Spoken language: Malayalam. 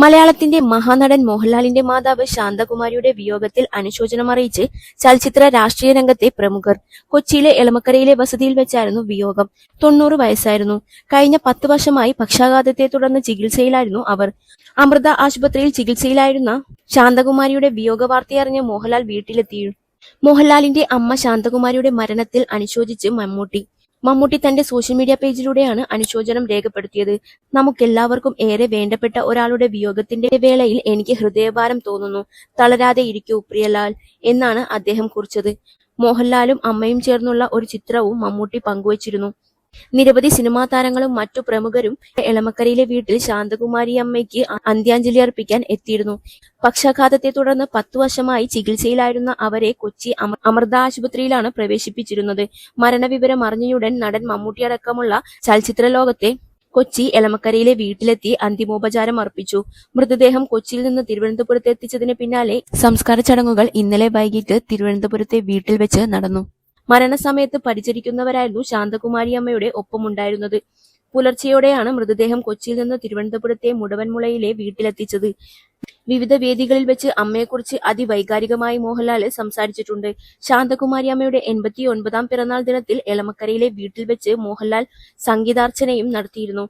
മലയാളത്തിന്റെ മഹാനടൻ മോഹൻലാലിന്റെ മാതാവ് ശാന്തകുമാരിയുടെ വിയോഗത്തിൽ അനുശോചനമറിയിച്ച് ചലച്ചിത്ര രാഷ്ട്രീയ രംഗത്തെ പ്രമുഖർ. കൊച്ചിയിലെ എളമക്കരയിലെ വസതിയിൽ വെച്ചായിരുന്നു വിയോഗം. 90 വയസ്സായിരുന്നു. കഴിഞ്ഞ 10 വർഷമായി പക്ഷാഘാതത്തെ തുടർന്ന് ചികിത്സയിലായിരുന്നു അവർ. അമൃത ആശുപത്രിയിൽ ചികിത്സയിലായിരുന്ന ശാന്തകുമാരിയുടെ വിയോഗ വാർത്തയറിഞ്ഞ് മോഹൻലാൽ വീട്ടിലെത്തി. മോഹൻലാലിന്റെ അമ്മ ശാന്തകുമാരിയുടെ മരണത്തിൽ അനുശോചിച്ച് മമ്മൂട്ടി തന്റെ സോഷ്യൽ മീഡിയ പേജിലൂടെയാണ് അനുശോചനം രേഖപ്പെടുത്തിയത്. നമുക്കെല്ലാവർക്കും ഏറെ വേണ്ടപ്പെട്ട ഒരാളുടെ വിയോഗത്തിന്റെ വേളയിൽ എനിക്ക് ഹൃദയഭാരം തോന്നുന്നു. തളരാതെ ഇരിക്കൂ പ്രിയലാൽ എന്നാണ് അദ്ദേഹം കുറിച്ചത്. മോഹൻലാലും അമ്മയും ചേർന്നുള്ള ഒരു ചിത്രവും മമ്മൂട്ടി പങ്കുവച്ചിരുന്നു. നിരവധി സിനിമാ താരങ്ങളും മറ്റു പ്രമുഖരും എളമക്കരയിലെ വീട്ടിൽ ശാന്തകുമാരിയമ്മയ്ക്ക് അന്ത്യാഞ്ജലി അർപ്പിക്കാൻ എത്തിയിരുന്നു. പക്ഷാഘാതത്തെ തുടർന്ന് 10 വർഷമായി ചികിത്സയിലായിരുന്ന അവരെ കൊച്ചി അമൃത ആശുപത്രിയിലാണ് പ്രവേശിപ്പിച്ചിരുന്നത്. മരണവിവരം അറിഞ്ഞയുടൻ നടൻ മമ്മൂട്ടി അടക്കമുള്ള ചലച്ചിത്ര ലോകത്തെ കൊച്ചി എളമക്കരയിലെ വീട്ടിലെത്തി അന്തിമോപചാരം അർപ്പിച്ചു. മൃതദേഹം കൊച്ചിയിൽ നിന്ന് തിരുവനന്തപുരത്ത് എത്തിച്ചതിന് പിന്നാലെ സംസ്കാര ചടങ്ങുകൾ ഇന്നലെ വൈകിട്ട് തിരുവനന്തപുരത്തെ വീട്ടിൽ വെച്ച് നടന്നു. മരണസമയത്ത് പരിചരിക്കുന്നവരായിരുന്നു ശാന്തകുമാരിയമ്മയുടെ ഒപ്പമുണ്ടായിരുന്നത്. പുലർച്ചെയോടെയാണ് മൃതദേഹം കൊച്ചിയിൽ നിന്ന് തിരുവനന്തപുരത്തെ മുടവൻമുളയിലെ വീട്ടിലെത്തിച്ചത്. വിവിധ വേദികളിൽ വെച്ച് അമ്മയെക്കുറിച്ച് അതിവൈകാരികമായി മോഹൻലാൽ സംസാരിച്ചിട്ടുണ്ട്. ശാന്തകുമാരിയമ്മയുടെ 89ാം പിറന്നാൾ ദിനത്തിൽ എളമക്കരയിലെ വീട്ടിൽ വെച്ച് മോഹൻലാൽ സംഗീതാർച്ചനയും നടത്തിയിരുന്നു.